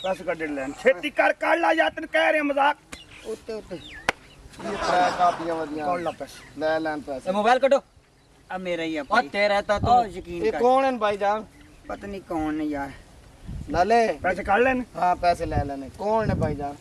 पैसे कट लेन छेती कर ला या तेन कह रहे मजाक उत्ते उत्ते ये त्रै कापियां वदियां कौन ला पैसे ले लैन पैसे मोबाइल कटो अब मेरा ही है और तेरा तो तू यकीन ये कर कौन है भाईजान पता नहीं कौन है यार लाले पैसे कट लेन हाँ पैसे ले लेने कौन है भाईजान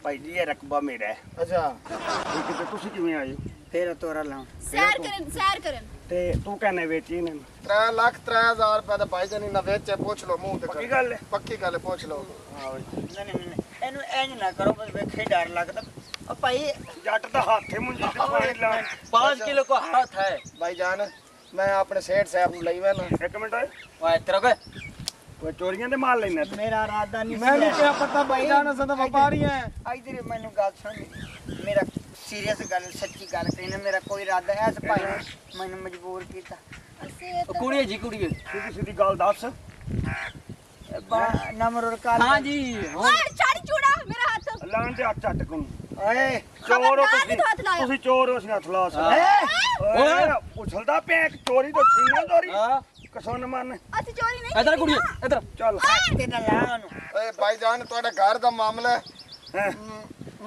भाई जी ये रकबा मेरा है अच्छा ठीक है तुसी किवें आए फिर तोरा लाऊं सैर करन ते तू कहने बेची ने 3 लाख 3000 रुपए दा भाईजान इना वेचे पूछ लो मुंह ते पक्की गल है पक्की गल है पूछ लो हां भाई नहीं एनु इंज ना करो बस वेखे डर लगदा ओ भाई जट दा हाथ है मुंजी ते पानी लान 5 किलो को हाथ है भाईजान मैं अपने सेठ साहब ਨੂੰ ਲਈ ਵੇ ਨਾ एक मिनट ओए ओए तेरा को कोई चोरियां दे माल लेना मेरा इरादा नहीं ਮੈਨੂੰ ਕੀ ਪਤਾ ਭਾईजान ਅਸਾਂ ਤਾਂ ਵਪਾਰੀ ਹੈ इधर मैनू गल सुन मेरा सीरियस गल सच्ची गल कहना मेरा कोई इरादा है इस भाई ने मैनू मजबूर कीता कुड़ी जी कुड़ी सीधी सीधी गल दस नंबर और काल हां जी ओए छाड़ी चूड़ा मेरा हाथ लान ते हट चट को ओए चोर हो खबरदार नी हथ लाया। तुसी चोर हो हथ ला ओए उछलदा पे चोरी तो छीना चोरी हां कसों न मान ਅਸੀਂ ਚੋਰੀ ਨਹੀਂ इधर कुड़ी इधर चल तेरा ला ओनू ਓਏ ਭਾईजान ਤੁਹਾਡੇ ਘਰ ਦਾ ਮਾਮਲਾ ਹੈ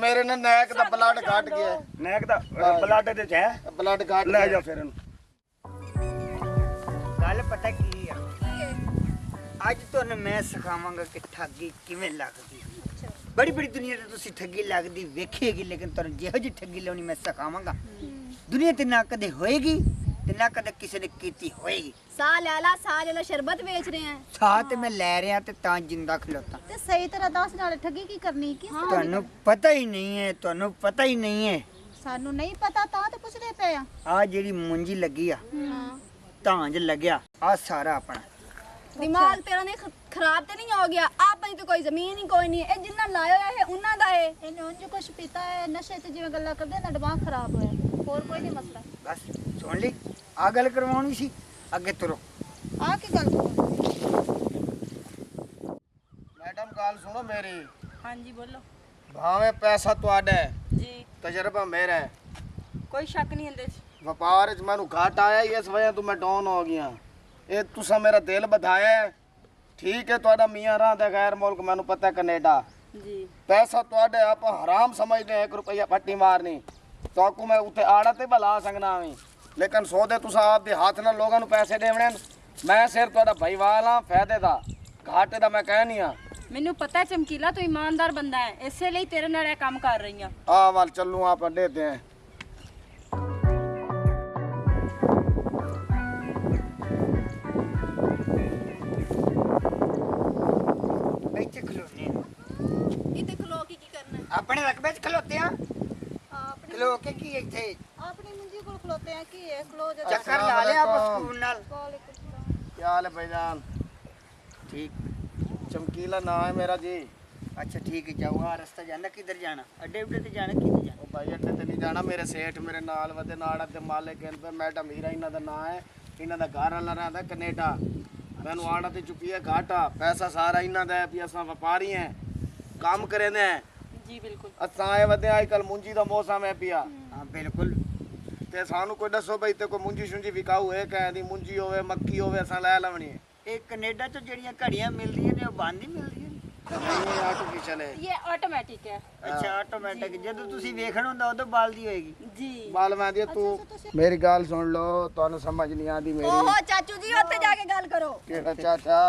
ਮੇਰੇ ਨਾਲ ਨੈਕ ਦਾ ਬਲੱਡ ਘਟ ਗਿਆ ਨੈਕ ਦਾ ਬਲੱਡ ਦੇ ਚ ਹੈ ਬਲੱਡ ਘਟ ਲੈ ਜਾ ਫਿਰ ਇਹਨੂੰ गल पता की है ਅੱਜ ਤੁਹਾਨੂੰ ਮੈਂ ਸਿਖਾਵਾਂਗਾ ਕਿ ਠੱਗੀ ਕਿਵੇਂ ਲੱਗਦੀ ਬੜੀ ਬੜੀ ਦੁਨੀਆ ਤੇ ਤੁਸੀਂ ਠੱਗੀ ਲੱਗਦੀ ਵੇਖੇਗੀ ਲੇਕਿਨ ਤੁਹਾਨੂੰ ਜਿਹੋ ਜਿਹੀ ਠੱਗੀ ਲਾਉਣੀ ਮੈਂ ਸਿਖਾਵਾਂਗਾ ਦੁਨੀਆ ਤੇ ਨਾ ਕਦੇ ਹੋਏਗੀ ਤੇ ਨਾ ਕਦੇ ਕਿਸੇ ਨੇ ਕੀਤੀ ਹੋਏਗੀ ਸਾਹ ਲੈ ਲਾ ਸ਼ਰਬਤ ਵੇਚ ਰਹੇ ਆ ਸਾਹ ਤੇ ਮੈਂ ਲੈ ਰਿਹਾ ਤੇ ਤਾਂ ਜਿੰਦਾ ਖਲੋਤਾ ਤੇ ਸਹੀ ਤਰ੍ਹਾਂ ਦੱਸ ਨਾਲ ਠੱਗੀ ਕੀ ਕਰਨੀ ਕੀ ਤੁਹਾਨੂੰ ਪਤਾ ਹੀ ਨਹੀਂ ਹੈ ਤੁਹਾਨੂੰ ਪਤਾ ਹੀ ਨਹੀਂ ਹੈ ਸਾਨੂੰ ਨਹੀਂ ਪਤਾ ਤਾਂ ਤੇ ਪੁੱਛਦੇ ਪਏ ਆ ਆ ਜਿਹੜੀ ਮੁੰਜੀ ਲੱਗੀ ਆ ਹਾਂ ਤਾਂਜ ਲੱਗਿਆ ਆ ਸਾਰਾ ਆਪਣਾ ਦਿਮਾਗ ਤੇਰਾ ਨੇ ਖਰਾਬ ਤੇ ਨਹੀਂ ਹੋ ਗਿਆ ਆਪਣੀ ਤੇ ਕੋਈ ਜ਼ਮੀਨ ਹੀ ਕੋਈ ਨਹੀਂ ਇਹ ਜਿੰਨਾ ਲਾਇਆ ਹੋਇਆ ਹੈ ਉਹਨਾਂ ਦਾ ਹੈ ਇਹਨੇ ਉਂਝ ਕੁਛ ਪੀਤਾ ਹੈ ਨਸ਼ੇ ਤੇ ਜਿਵੇਂ ਗੱਲਾਂ ਕਰਦੇ ਨਾ ਦਿਮਾਗ ਖਰਾਬ ਹੋਇਆ ਹੋਰ ਕੋਈ ਨਹੀਂ ਮਸਲਾ ਬਸ ਸੁਣ ਲਈ ਆ ਗੱਲ ਕਰਵਾਉਣੀ ਸੀ ਅੱਗੇ ਤੁਰੋ ਆ ਕੀ ਗੱਲ ਮੈਡਮ ਗੱਲ ਸੁਣੋ ਮੇਰੀ ਹਾਂਜੀ ਬੋਲੋ ਭਾਵੇਂ ਪੈਸਾ ਤੁਹਾਡਾ ਹੈ ਜੀ ਤਜਰਬਾ ਮੇਰਾ ਹੈ ਕੋਈ ਸ਼ੱਕ ਨਹੀਂ ਹੁੰਦੇ ਵਪਾਰ ਵਿੱਚ ਮੈਨੂੰ ਘਾਟ ਆਇਆ ਇਸ ਵਜ੍ਹਾ ਤੋਂ ਮੈਂ ਡਾਊਨ ਹੋ ਗਿਆ ਇਹ ਤੁਸੀਂ ਮੇਰਾ ਦਿਲ ਵਧਾਇਆ ਹੈ ਠੀਕ ਹੈ ਤੁਹਾਡਾ ਮੀਆਂ ਰਹਿੰਦਾ ਗੈਰ ਮੁਲਕ ਮੈਨੂੰ ਪਤਾ ਹੈ ਕੈਨੇਡਾ ਜੀ ਪੈਸਾ ਤੁਹਾਡੇ ਆਪ ਹਰਾਮ ਸਮਝਦੇ 1 ਰੁਪਈਆ ਪੱਟੀ ਮਾਰਨੀ ਤਾਕੂ ਮੈਂ ਉੱਤੇ ਆੜਾ ਤੇ ਬਲਾ ਸਕਣਾ ਵੀ ਲੇਕਿਨ ਸੋਦੇ ਤੁਸੀਂ ਆਪ ਦੇ ਹੱਥ ਨਾਲ ਲੋਕਾਂ ਨੂੰ ਪੈਸੇ ਦੇਵਣੇ ਮੈਂ ਸਿਰ ਤੁਹਾਡਾ ਭਾਈਵਾਲ ਹਾਂ ਫਾਇਦੇ ਦਾ ਘਾਟੇ ਦਾ ਮੈਂ ਕਹਿ ਨਹੀਂ ਆ ਮੈਨੂੰ ਪਤਾ ਹੈ ਚਮਕੀਲਾ ਤੂੰ ਇਮਾਨਦਾਰ ਬੰਦਾ ਹੈ ਇਸੇ ਲਈ ਤੇਰੇ ਨਾਲ ਇਹ ਕੰਮ ਕਰ ਰਹੀ ਹਾਂ ਆ ਵਾਲ ਚੱਲੂ ਆਪ ਅੱਡੇ ਤੇ ਇੱਥੇ ਖਲੋਨੇ ਆ। ਇੱਥੇ ਖਲੋ ਕੇ ਕੀ ਕਰਨਾ ਆਪਣੇ ਰਕਬੇ 'ਚ ਖਲੋਤੇ ਆ ਆਪਣੀ ਖਲੋ ਕੇ ਕੀ ਇੱਥੇ ਆਪਣੀ ਮੁੰਜੀ ਕੋਲ ਖਲੋਤੇ ਆ ਕੀ ਹੈ ਖਲੋ ਜਾ ਚੱਕਰ ਲਾ ਲਿਆ ਆਪਾਂ ਸਕੂਲ ਨਾਲ ਕੀ ਹਾਲ ਹੈ ਭਾਈਜਾਨ ਠੀਕ ਚਮਕੀਲਾ ਨਾਂ ਹੈ ਮੇਰਾ ਜੀ अच्छा ठीक है जाओ आ रास्ता जाना किधर जाना अड्डे उड्डे ते जाना किधर जाना ਉਹ ਭਾਈ ਅੱਡੇ ਤੇ ਨਹੀਂ ਜਾਣਾ ਮੇਰੇ ਸੇਠ ਮੇਰੇ ਨਾਲ ਵਦੇ ਨਾਲ ਤੇ ਮਾਲਕ ਇਹਨਾਂ ਮੈਡਮ ਹੀਰਾ ਇਹਨਾਂ ਦਾ ਨਾਂ ਹੈ ਇਹਨਾਂ ਦਾ ਘਰ ਵਾਲਾ ਰਹਿੰਦਾ ਕੈਨੇਡਾ ਮੈਨੂੰ ਆੜਾ ਤੇ ਚੁੱਕੀ ਹੈ ਘਾਟਾ ਪੈਸਾ ਸਾਰਾ ਇਹਨਾਂ ਦਾ ਹੈ ਵੀ ਅਸਾਂ ਵਪਾਰੀ ਹੈ ਕੰਮ ਕरेंदे हैं ਜੀ ਬਿਲਕੁਲ ਅਸਾਂ ਆਏ ਵਦੇ ਅੱਜ ਕੱਲ ਮੁੰਜੀ ਦਾ ਮੌਸਮ ਹੈ ਪਿਆ हाँ बिल्कुल ਤੇ ਸਾਨੂੰ ਕੋਈ ਦੱਸੋ ਬਈ ਤੇ ਕੋਈ ਮੁੰਜੀ ਸ਼ੁੰਜੀ ਵਿਕਾਊ ਹੈ ਕਹਿੰਦੀ ਮੁੰਜੀ ਹੋਵੇ ਮੱਕੀ ਹੋਵੇ ਅਸਾਂ ਲੈ ਲਵਣੀ ਹੈ ਇਹ ਕੈਨੇਡਾ ਚ ਜਿਹੜੀਆਂ ਘੜੀਆਂ ਮਿਲਦੀਆਂ ਨੇ ਉਹ ਬੰਦ ਹੀ ਮਿਲਦੀਆਂ ਨੇ ਨਹੀਂ ਆਰਟੀਫੀਸ਼ਲ ਹੈ ਇਹ ਆਟੋਮੈਟਿਕ ਹੈ ਅੱਛਾ ਆਟੋਮੈਟਿਕ ਜਦੋਂ ਤੁਸੀਂ ਵੇਖਣ ਹੁੰਦਾ ਉਦੋਂ ਬਲਦੀ ਹੋਏਗੀ ਜੀ ਬਾਲ ਮੈਂ ਦੀ ਤੂੰ ਮੇਰੀ ਗੱਲ ਸੁਣ ਲਓ ਤੁਹਾਨੂੰ ਸਮਝ ਨਹੀਂ ਆਦੀ ਮੇਰੀ ਓਹੋ ਚਾਚੂ ਜੀ ਉੱਥੇ ਜਾ ਕੇ ਗੱਲ ਕਰੋ ਕਿਹੜਾ ਚਾਚਾ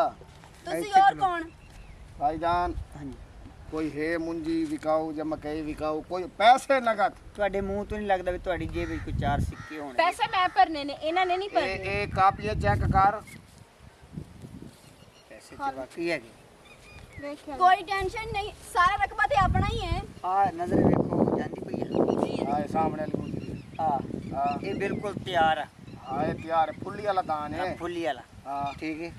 ਤੁਸੀਂ ਹੋਰ ਕੌਣ ਭਾਈਜਾਨ ਹਾਂਜੀ ਕੋਈ ਹੈ ਮੁੰਜੀ ਵਿਕਾਊ ਜਾਂ ਮਕਈ ਵਿਕਾਊ ਕੋਈ ਪੈਸੇ ਨਗਦ ਤੁਹਾਡੇ ਮੂੰਹ ਤੋਂ ਨਹੀਂ ਲੱਗਦਾ ਵੀ ਤੁਹਾਡੀ ਜੇਬ ਵਿੱਚ ਕੋਈ 4 ਸਿੱਕੇ ਹੋਣਗੇ ਪੈਸੇ ਮੈਂ ਭਰਨੇ ਨੇ ਇਹਨਾਂ ਨੇ ਨਹੀਂ ਭਰਨੇ ਇਹ ਕਾਪੀਆਂ ਚੈੱਕ ਕਰ ਪੈਸੇ ਤੇ ਬਾਕੀ ਹੈਗੇ ਕੋਈ ਟੈਨਸ਼ਨ ਨਹੀਂ ਸਾਰਾ ਰਕਬਾ ਤੇ ਆਪਣਾ ਹੀ ਹੈ ਆ ਨਜ਼ਰ ਵੇਖੋ ਜਾਂਦੀ ਪਈ ਆ ਆਏ ਸਾਹਮਣੇ ਵਾਲੀ ਮੁੰਜੀ ਆ ਹਾਂ ਇਹ ਬਿਲਕੁਲ ਤਿਆਰ ਆ ਆਏ ਤਿਆਰ ਫੁੱਲੀ ਵਾਲਾ ਦਾਨ ਹੈ ਫੁੱਲੀ ਵਾਲਾ ਹਾਂ ਠੀਕ ਹੈ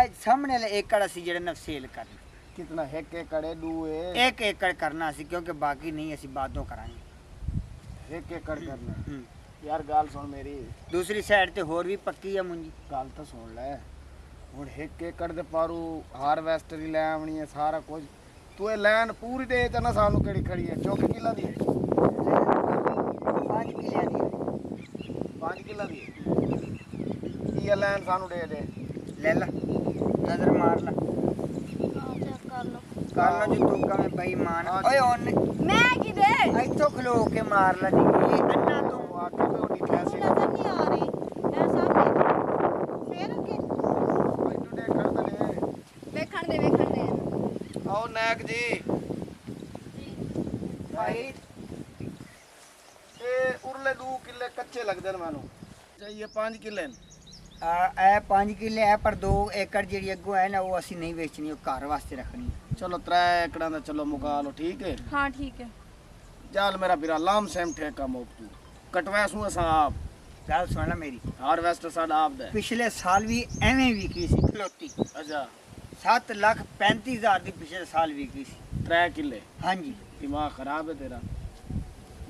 ਇਹ ਸਾਹਮਣੇ ਵਾਲੇ ਏਕੜ ਅਸੀਂ ਜਿਹੜੇ ਨਾ ਸੇਲ ਕਰਨਾ ਕਿਤਨਾ ਹੈ ਕੇ ਕੜੇ ਦੂਏ 1 ਏਕੜ ਕਰਨਾ ਸੀ ਕਿਉਂਕਿ ਬਾਕੀ ਨਹੀਂ ਅਸੀਂ ਬਾਦੋਂ ਕਰਾਂਗੇ ਇੱਕ ਏਕੜ ਕਰਨਾ ਹੂੰ ਯਾਰ ਗੱਲ ਸੁਣ ਮੇਰੀ ਦੂਸਰੀ ਸਾਈਡ ਤੇ ਹੋਰ ਵੀ ਪੱਕੀ ਆ ਮੁੰਜੀ ਗੱਲ ਤਾਂ ਸੁਣ ਲੈ ਹੁਣ ਇੱਕ ਏਕੜ ਦੇ ਪਾਰੂ ਹਾਰਵੈਸਟਰ ਹੀ ਲੈ ਆਵਣੀ ਹੈ ਸਾਰਾ ਕੁਝ ਤੂੰ ਇਹ ਲੈਣ ਪੂਰੀ ਦੇ ਤੇ ਨਾ ਸਾਨੂੰ ਕਿਹੜੀ ਖੜੀ ਹੈ ਚੌਕੀ ਕਿੱਲਾ ਦੀ ਹੈ 5 ਕਿੱਲਿਆਂ ਦੀ 5 ਕਿੱਲਾ ਦੀ ਹੈ ਕੀ ਇਹ ਲੈਣ ਸਾਨੂੰ ਦੇ ਦੇ ਲੈ ਲਾ ਨਜ਼ਰ ਮਾਰ ਲਾ ਚੈੱਕ ਕਰ ਲਓ ਕਾਲਾਂ ਜੀ ਤੂੰ ਕਵੇਂ ਬੇਈਮਾਨ ਓਏ ਉਹਨੇ ਮੈਂ ਕਿਦੇ ਇੱਥੋਂ ਖਲੋ ਕੇ ਮਾਰ ਲਾ ਨਹੀਂ ਅੰਨਾ ਤੂੰ ਆ ਕੇ ਤੇ ਉਹਦੀ ਪੈਸੇ ਨਜ਼ਰ ਨਹੀਂ ਆ ਰਹੀ ਇਹ ਸਾਹਮਣੇ ਫੇਰ ਅੱਗੇ ਮੈਨੂੰ ਦੇਖਣ ਤੇ ਨੇ ਵੇਖਣ ਦੇ ਆਓ ਨਾਇਕ ਜੀ ਭਾਈ ਇਹ ਉਰਲੇ 2 ਕਿੱਲੇ ਕੱਚੇ ਲੱਗਦੇ ਨੇ ਮੈਨੂੰ ਚਾਹੀਏ 5 ਕਿੱਲੇ ਨੇ ਇਹ 5 ਕਿੱਲੇ ਹੈ ਪਰ 2 ਏਕੜ ਜਿਹੜੀ ਅੱਗੋਂ ਹੈ ਨਾ ਉਹ ਅਸੀਂ ਨਹੀਂ ਵੇਚਣੀ ਉਹ ਘਰ ਵਾਸਤੇ ਰੱਖਣੀ ਚਲੋ 3 ਏਕੜਾਂ ਦਾ ਚਲੋ ਮੁਕਾ ਲਓ ਠੀਕ ਹੈ ਹਾਂ ਠੀਕ ਹੈ ਚੱਲ ਮੇਰਾ ਵੀਰਾ ਲਾਮ ਸੇਮ ਠੇਕਾ ਮੁੱਕ ਤੂੰ ਕਟਵਾ ਸੂ ਸਾਹਿਬ ਗੱਲ ਸੁਣ ਲੈ ਮੇਰੀ ਹਾਰਵੈਸਟ ਸਾਡਾ ਆਪਦਾ ਹੈ। ਪਿਛਲੇ ਸਾਲ ਵੀ ਐਵੇਂ ਵਿਕੀ ਸੀ ਖਲੋਤੀ ਅੱਛਾ 7,35,000 ਦੀ ਪਿਛਲੇ ਸਾਲ ਵਿਕੀ ਸੀ 3 ਕਿੱਲੇ ਹਾਂਜੀ ਦਿਮਾਗ ਖਰਾਬ ਹੈ ਤੇਰਾ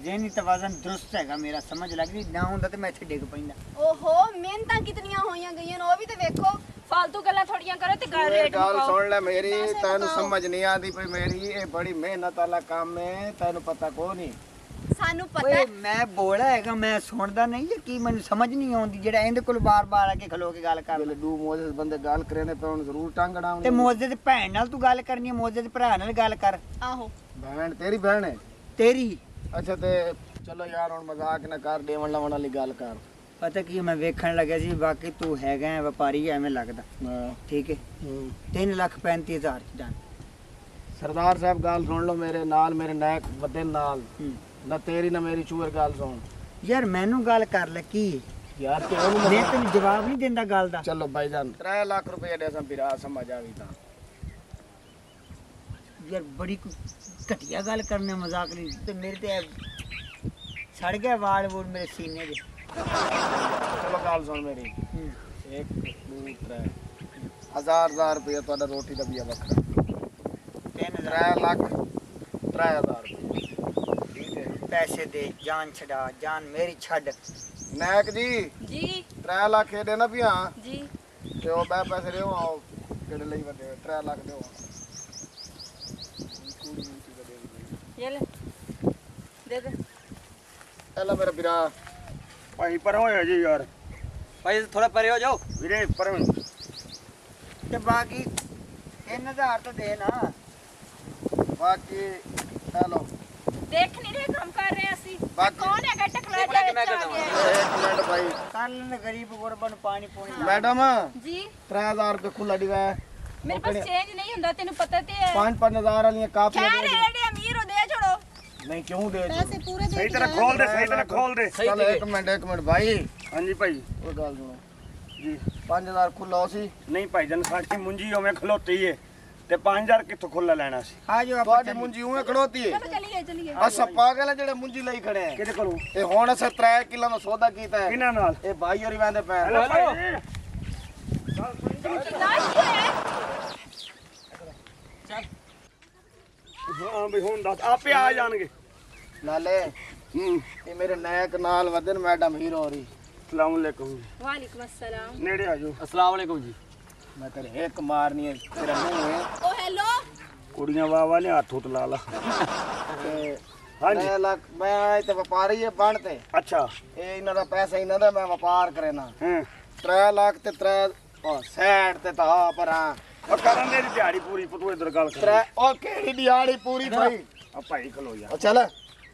ਜ਼ਹਿਨੀ ਤਵਾਜ਼ਨ ਦਰੁਸਤ ਹੈਗਾ ਮੇਰਾ ਸਮਝ ਲੱਗਦੀ ਨਾ ਹੁੰਦਾ ਤੇ ਮੈਂ ਇੱਥੇ ਡਿੱਗ ਪੈਂਦਾ ਓਹੋ ਮਿਹਨਤਾਂ ਕਿਤਨੀਆਂ ਹੋਈਆਂ ਗਈਆਂ ਨੇ ਉਹ ਵੀ ਤੇ ਵੇਖੋ ਫालतू ਗੱਲਾਂ ਥੋੜੀਆਂ ਕਰੋ ਤੇ ਗੱਲ ਇਹ ਰੇਟ ਗੱਲ ਮੁਕਾਓ ਸੁਣ ਲੈ ਮੇਰੀ ਪੈਸੇ ਤੈਨੂੰ ਬਤਾਓ। ਸਮਝ ਨਹੀਂ ਆਦੀ ਪਈ ਮੇਰੀ ਇਹ ਬੜੀ ਮਿਹਨਤ ਵਾਲਾ ਕੰਮ ਹੈ ਤੈਨੂੰ ਪਤਾ ਕੋ ਨਹੀਂ ਸਾਨੂੰ ਪਤਾ ਓਏ ਹੈ ਮੈਂ ਬੋਲਾ ਹੈਗਾ ਮੈਂ ਸੁਣਦਾ ਨਹੀਂ ਜੇ ਕੀ ਮੈਨੂੰ ਸਮਝ ਨਹੀਂ ਆਉਂਦੀ ਜਿਹੜਾ ਇਹਦੇ ਕੋਲ ਬਾਰ-ਬਾਰ ਆ ਕੇ ਖਲੋ ਕੇ ਗੱਲ ਕਰ ਵੇਲੇ ਦੂ ਮੋਜੇ ਬੰਦੇ ਗੱਲ ਕਰੇ ਨੇ ਤਾਂ ਜ਼ਰੂਰ ਟੰਗ ਅੜਾਉਣੀ ਤੇ ਮੋਜ਼ੇ ਦੀ ਭੈਣ ਨਾਲ ਤੂੰ ਗੱਲ ਕਰਨੀ ਹੈ ਮੋਜ਼ੇ ਦੇ ਭਰਾ ਨਾਲ ਗੱਲ ਕਰ ਆਹੋ ਭੈਣ ਤੇਰੀ ਭੈਣ ਹੈ ਤੇਰੀ ਅੱਛਾ ਤੇ ਚਲੋ ਯਾਰ ਹੁਣ ਮਜ਼ਾਕ ਨਾ ਕਰ ਦੇਵਣ ਲਾਉਣ ਵਾਲੀ ਗੱਲ ਕਰ ਪਤਾ ਕੀ ਮੈਂ ਵੇਖਣ ਲੱਗਿਆ ਸੀ ਬਾਕੀ ਤੂੰ ਹੈਗਾ ਹੈ ਵਪਾਰੀ ਐਵੇਂ ਲੱਗਦਾ ਹਾਂ ਠੀਕ ਹੈ 3,35,000 ਚ ਡਨ ਸਰਦਾਰ ਸਾਹਿਬ ਗੱਲ ਸੁਣ ਲਓ ਮੇਰੇ ਨਾਲ ਮੇਰੇ ਨਾਇਕ ਵੱਡੇ ਨਾਲ ਨਾ ਤੇਰੀ ਨਾ ਮੇਰੀ ਚੂਰ ਗੱਲ ਸੁਣ ਯਾਰ ਮੈਨੂੰ ਗੱਲ ਕਰ ਲੈ ਕੀ ਯਾਰ ਤੇ ਉਹਨੂੰ ਮੈਂ ਤੈਨੂੰ ਜਵਾਬ ਨਹੀਂ ਦਿੰਦਾ ਗੱਲ ਦਾ ਚਲੋ ਭਾਈਜਾਨ 3 ਲੱਖ ਰੁਪਏ ਦੇ ਸਾਂ ਵੀਰਾ ਸਮਝ ਆਵੀ ਤਾਂ ਯਾਰ ਬੜੀ ਘਟੀਆ ਗੱਲ ਕਰਨੇ ਮਜ਼ਾਕ ਨਹੀਂ ਤੇ ਮੇਰੇ ਤੇ ਸੜ ਗਿਆ ਵਾਲ ਵੂਲ ਮੇਰੇ ਸੀਨੇ ਦੇ ਚਲੋ ਗੱਲ ਸੁਣ ਮੇਰੀ 1 2 3 ਹਜ਼ਾਰ ਰੁਪਏ ਤੁਹਾਡਾ ਰੋਟੀ ਦਾ ਵੀ ਵੱਖਰਾ 3 ਲੱਖ 3000 ਠੀਕ ਹੈ ਪੈਸੇ ਦੇ ਜਾਨ ਛਡਾ ਜਾਨ ਮੇਰੀ ਛੱਡ ਨਾਇਕ ਜੀ ਜੀ 3 ਲੱਖ ਇਹਦੇ ਨਾ ਵੀ ਹਾਂ ਜੀ ਤੇ ਉਹ ਬੈ ਪੈਸੇ ਦਿਓ ਆਓ ਕਿਹੜੇ ਲਈ ਵੱਡੇ 3 ਲੱਖ ਦਿਓ ਇਹ ਲੈ ਦੇ ਦੇ ਪਹਿਲਾਂ ਮੇਰਾ ਵੀਰਾ ਭਾਈ ਪਰ ਹੋਇਆ ਜੀ ਯਾਰ ਭਾਈ ਥੋੜਾ ਪਰੇ ਹੋ ਜਾਓ ਵੀਰੇ ਪਰ ਤੇ ਬਾਕੀ 3,000 ਤਾਂ ਦੇ ਨਾ ਬਾਕੀ ਹੈਲੋ ਦੇਖ ਨਹੀਂ ਰਹੇ ਕੰਮ ਕਰ ਰਹੇ ਅਸੀਂ ਬਾਕੀ- ਕੌਣ ਹੈਗਾ ਟਕਲਾ ਇਹ ਬੜਾ ਜਿਹਾ ਕਿੰਨਾ ਵਿੱਚ ਆ ਕਰਦਾ ਗਿਆ ਇੱਕ ਮਿੰਟ ਭਾਈ ਕੱਲ ਨੇ ਗਰੀਬ ਗੁਰਬਾ ਨੂੰ ਪਾਣੀ ਪੂਣੀ ਮੈਡਮ ਜੀ 3000 ਰੁਪਏ ਖੁੱਲਾ ਦਿਵਾ ਮੇਰੇ ਪਾਸ ਚੇਂਜ ਨਹੀਂ ਹੁੰਦਾ ਤੈਨੂੰ ਪਤਾ ਤੇ ਹੈ 5-5000 ਵਾਲੀਆਂ ਕਾਪੀਆਂ ਖੈਰ ਦੇ ਦਿਓ। ਜਿਹੜੇ ਅਮੀਰ ਹੁੰਦੇ ਆ ਛੋੜੋ ਨਹੀਂ ਕਿਉਂ ਦੇ ਪੈਸੇ ਪੂਰੇ ਦੇ ਸਹੀ ਤਰ੍ਹਾਂ ਖੋਲ ਦੇ ਸਹੀ ਤਰ੍ਹਾਂ ਖੋਲ ਦੇ ਸਹੀ ਚਲ ਦੇ ਇੱਕ ਮਿੰਟ ਭਾਈ ਹਾਂਜੀ ਭਾਈ ਉਹ ਗੱਲ ਸੁਣੋ ਜੀ 5000 ਖੁੱਲਾ ਸੀ ਨਹੀਂ ਭਾਈ ਜਨ ਸਾਡੀ ਮੁੰਜੀ ਉਵੇਂ ਖਲੋਤੀ ਏ ਤੇ 5000 ਕਿੱਥੋਂ ਖੁੱਲਾ ਲੈਣਾ ਸੀ ਆ ਜਾਓ ਆਪਾਂ ਤੁਹਾਡੀ ਮੁੰਜੀ ਉਵੇਂ ਖੜੋਤੀ ਹੈ ਚਲੋ ਚਲੀਏ ਅਸਾਂ ਪਾਗਲ ਆ ਜਿਹੜੇ ਮੁੰਜੀ ਲਈ ਖੜੇ ਆ ਕਿਹਦੇ ਕੋਲੋਂ ਇਹ ਹੁਣ ਅਸਾਂ 3 ਕਿਲੋ ਦਾ ਸੌਦਾ ਕੀਤਾ ਹੈ ਕਿਹਨਾਂ ਨਾਲ ਇਹ ਭਾਈ ਹੋਰੀ ਵੰਦੇ ਪੈ ਹੈਲੋ ਭਾਈ ਲਾਸ਼ ਹੈ ਹਾਂ ਵੀ ਹੁਣ ਦੱਸ ਆਪੇ ਆ ਜਾਣਗੇ ਨਾਲੇ ਹੂੰ ਇਹ ਮੇਰੇ ਨਾਇਕ ਨਾਲ ਵਧਨ ਮੈਡਮ ਹੀਰੋ ਹੋਰੀ ਸਲਾਮ ਅਲੈਕੁਮ ਵਾਲੇਕੁਮ अस्सलाम ਨੇੜੇ ਆ ਜਾਓ अस्सलाम वालेकुम जी ਮੈਂ ਤੇਰੇ ਇੱਕ ਮਾਰਨੀ ਹੈ ਤੇਰਾ ਮੂੰਹ ਹੈ ਓ ਹੈਲੋ ਕੁੜੀਆਂ ਵਾਵਾ ਨੇ ਹੱਥ ਉੱਤ ਲਾ ਲਾ ਤੇ ਹਾਂਜੀ 3 ਲੱਖ ਮੈਂ ਤੇ ਵਪਾਰੀ ਹੈ ਬਣ ਤੇ ਅੱਛਾ ਇਹ ਇਹਨਾਂ ਦਾ ਪੈਸਾ ਇਹਨਾਂ ਦਾ ਮੈਂ ਵਪਾਰ ਕਰੇਨਾ ਹਾਂ 3 ਲੱਖ ਤੇ 3 ਉਹ ਸਾਈਡ ਤੇ ਤਾਂ ਪਰਾਂ ਉਹ ਕਰਨ ਦੇ ਦਿਹਾੜੀ ਪੂਰੀ ਤੂੰ ਇਧਰ ਗੱਲ ਕਰ 3 ਉਹ ਕਿਹੜੀ ਦਿਹਾੜੀ ਪੂਰੀ ਭਾਈ ਆ ਭਾਈ ਖਲੋ ਯਾਰ ਉਹ ਚੱਲ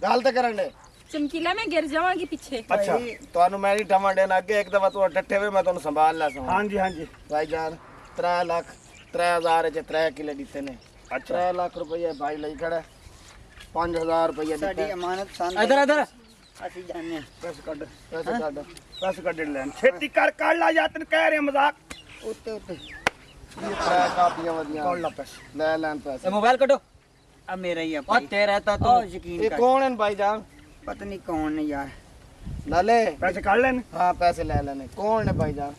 ਗੱਲ ਤੇ ਕਰਨ ਦੇ चमकीला मैं गिर जाऊंगी पीछे ਅੱਛਾ ਭਾਈ, ਤੁਹਾਨੂੰ ਮੈਂ ਨਹੀਂ ਠਮਣ ਦੇਣਾ ਅੱਗੇ ਇੱਕ ਦਫਾ ਤੂੰ ਡੱਠੇ ਹੋਏ ਮੈਂ ਤੁਹਾਨੂੰ ਸੰਭਾਲ ਲਾ ਸਮਾਂ ਹਾਂਜੀ ਹਾਂਜੀ ਭਾਈ ਜਾਨ 3 ਲੱਖ 3000 ਚ 3 ਕਿਲੇ ਦਿੱਤੇ ਨੇ ਅੱਛਾ 3 ਲੱਖ ਰੁਪਏ ਭਾਈ ਲਈ ਖੜਾ 5000 ਰੁਪਏ ਸਾਡੀ ਦਿੱਤੇ ਅਮਾਨਤ ਸੰਦ इधर इधर ਅਸੀਂ ਜਾਣਦੇ ਹਾਂ ਪੈਸੇ ਕੱਢ ਪੈਸੇ ਕੱਢ ਪੈਸੇ ਕੱਢ ਲੈਣ ਛੇਤੀ ਕਰ ਕੱਢ ਲਾ ਜਾਂ ਤੈਨੂੰ ਕਹਿ ਰਿਹਾ ਮਜ਼ਾਕ ਉੱਤੇ ਉੱਤੇ ਇਹ 3 ਕਾਪੀਆਂ ਵਧੀਆਂ ਕੱਢ ਲਾ ਪੈਸੇ ਲੈ ਲੈਣ ਪੈਸੇ ये मोबाइल कटो ਆ ਮੇਰਾ ਹੀ ਆ और ਭਾਈ तेरा था ਉਹ तू ਯਕੀਨ ਇਹ ਕਰ ਕੌਣ ਹਨ ਭਾਈ ਜਾਨ ਪਤਾ ਨਹੀਂ ਕੌਣ ਨੇ ਯਾਰ ਨਾਲੇ ਪੈਸੇ ਕੱਢ ਲੈਣ ਹਾਂ ਪੈਸੇ ਲੈ ਲੈਣੇ ਕੌਣ ਨੇ ਭਾਈ ਜਾਨ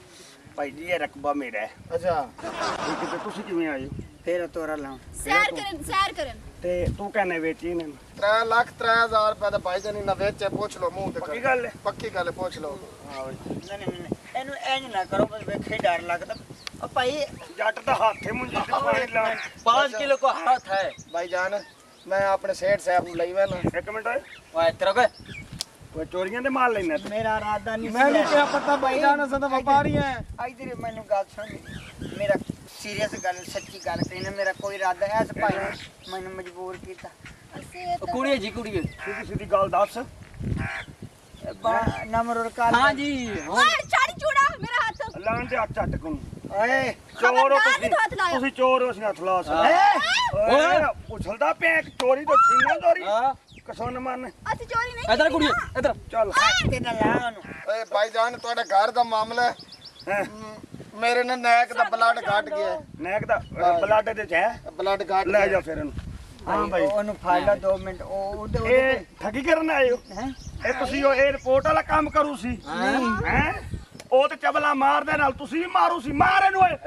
ਭਾਈ ਜੀ ਇਹ ਰਕਬਾ ਮੇਰਾ ਹੈ ਅੱਛਾ ਇਹ ਕਿਤੇ ਤੁਸੀਂ ਕਿਵੇਂ ਆਏ ਹੋ? ਫੇਰ ਤੋਰਾ ਲਾਉਂ ਸੈਰ ਕਰਨ ਤੇ ਤੂੰ ਕਹਿੰਨੇ ਵੇਚੀ ਨੇ 3 ਲੱਖ 3000 ਰੁਪਏ ਦਾ ਭਾਈ ਜਾਨ ਇਹਨਾਂ ਵੇਚੇ ਪੁੱਛ ਲਓ ਮੂੰਹ ਤੇ ਪੱਕੀ ਕਰ। ਗੱਲ ਹੈ ਪੱਕੀ ਗੱਲ ਹੈ, ਪੁੱਛ ਲਓ ਨਹੀਂ ਇਹਨੂੰ ਇੰਜ ਨਾ ਕਰੋ ਬਸ ਵੇਖੇ ਡਰ ਲੱਗਦਾ ਉਹ ਭਾਈ ਜੱਟ ਦਾ ਹੱਥੇ ਮੁੰਜੀ ਤੇ ਪਾਣੀ ਲਾਣ 5 किलो को हाथ है ਭਾਈ ਜਾਨ ਮੈਂ ਆਪਣੇ ਸੇਠ ਸਾਹਿਬ ਨੂੰ ਲਈ ਵੇ ਨਾ ਇੱਕ ਮਿੰਟ ਓਏ वाह तेरा को ਕੋਈ ਚੋਰੀਆਂ ਦੇ ਮਾਲ ਲੈਣਾ ਤੇ ਮੇਰਾ ਇਰਾਦਾ ਨਹੀਂ ਮੈਨੂੰ ਕਿਆ ਪਤਾ ਭਾਈ ਜਾਨ ਅਸਾਂ ਤਾਂ ਵਪਾਰੀ ਹੈ ਇਧਰ ਮੈਨੂੰ ਗੱਲ ਸੁਣ ਮੇਰਾ ਸੀਰੀਅਸ ਗੱਲ ਸੱਚੀ ਗੱਲ ਕਹਿਣਾ ਮੇਰਾ ਕੋਈ ਇਰਾਦਾ ਐ ਇਸ ਭਾਈ ਨੇ ਮੈਨੂੰ ਮਜਬੂਰ ਕੀਤਾ ਅਸੀਂ ਇਹ ਤਾਂ ਕੁੜੀਏ ਜੀ ਕੁੜੀਏ ਸਿੱਧੀ ਸਿੱਧੀ ਗੱਲ ਦੱਸ। ਨਮਰੁਲ ਕਾਲ ਹਾਂ ਜੀ ਓਏ ਛੱਡ ਚੂੜਾ ਮੇਰਾ ਹੱਥ ਲਾਣ ਦੇ ਹੱਥ ਚੱਟ ਕੋ ਓਏ ਚੋਰ ਹੋ ਖਬਰਦਾਰ ਤੁਸੀਂ ਨੀ ਹੱਥ ਲਾਇਓ। ਤੁਸੀਂ ਚੋਰ ਹੋ ਅਸੀਂ ਹੱਥ ਲਾ ਏ, ਸਕਦੇ ਓਏ ਉਛਲਦਾ ਪਿਆ ਇੱਕ ਚੋਰੀ ਤੋਂ ਛੀਨਾ ਚੋਰੀ ਹਾਂ ਕਸੋਂ ਮੰਨ ਅਸੀਂ ਚੋਰੀ ਨਹੀਂ ਇਧਰ ਕੁੜੀਏ ਇਧਰ ਚੱਲ ਤੇ ਨਾ ਲਾ ਉਹਨੂੰ ਓਏ ਭਾਈਜਾਨ ਤੁਹਾਡੇ ਘਰ ਦਾ ਮਾਮਲਾ ਹੈ। ਹੈਂ, ਮੇਰੇ ਨਾਲ ਨੈਕ ਦਾ ਬਲੱਡ ਘਟ ਗਿਆ ਨੈਕ ਦਾ ਬਲੱਡ ਦੇ ਚ ਹੈ ਬਲੱਡ ਘਟ ਲੈ ਜਾ ਫਿਰ ਇਹਨੂੰ ਹਾਂ ਭਾਈ ਉਹਨੂੰ ਫੜ ਲਾ 2 ਮਿੰਟ ਉਹ ਉਹਦੇ ਇਹ ਠੱਗੀ ਕਰਨ ਆਏ ਹੋ ਹੈ ਇਹ ਤੁਸੀਂ ਉਹ ਇਹ ਰਿਪੋਰਟ ਵਾਲਾ ਕੰਮ ਕਰੂ ਸੀ ਹੈ ਉਹ ਤੇ ਚਬਲਾ ਮਾਰਦੇ ਨਾਲ ਤੁਸੀਂ ਵੀ ਮਾਰੂ ਸੀ ਮਾਰ ਇਹਨੂੰ ਓਏ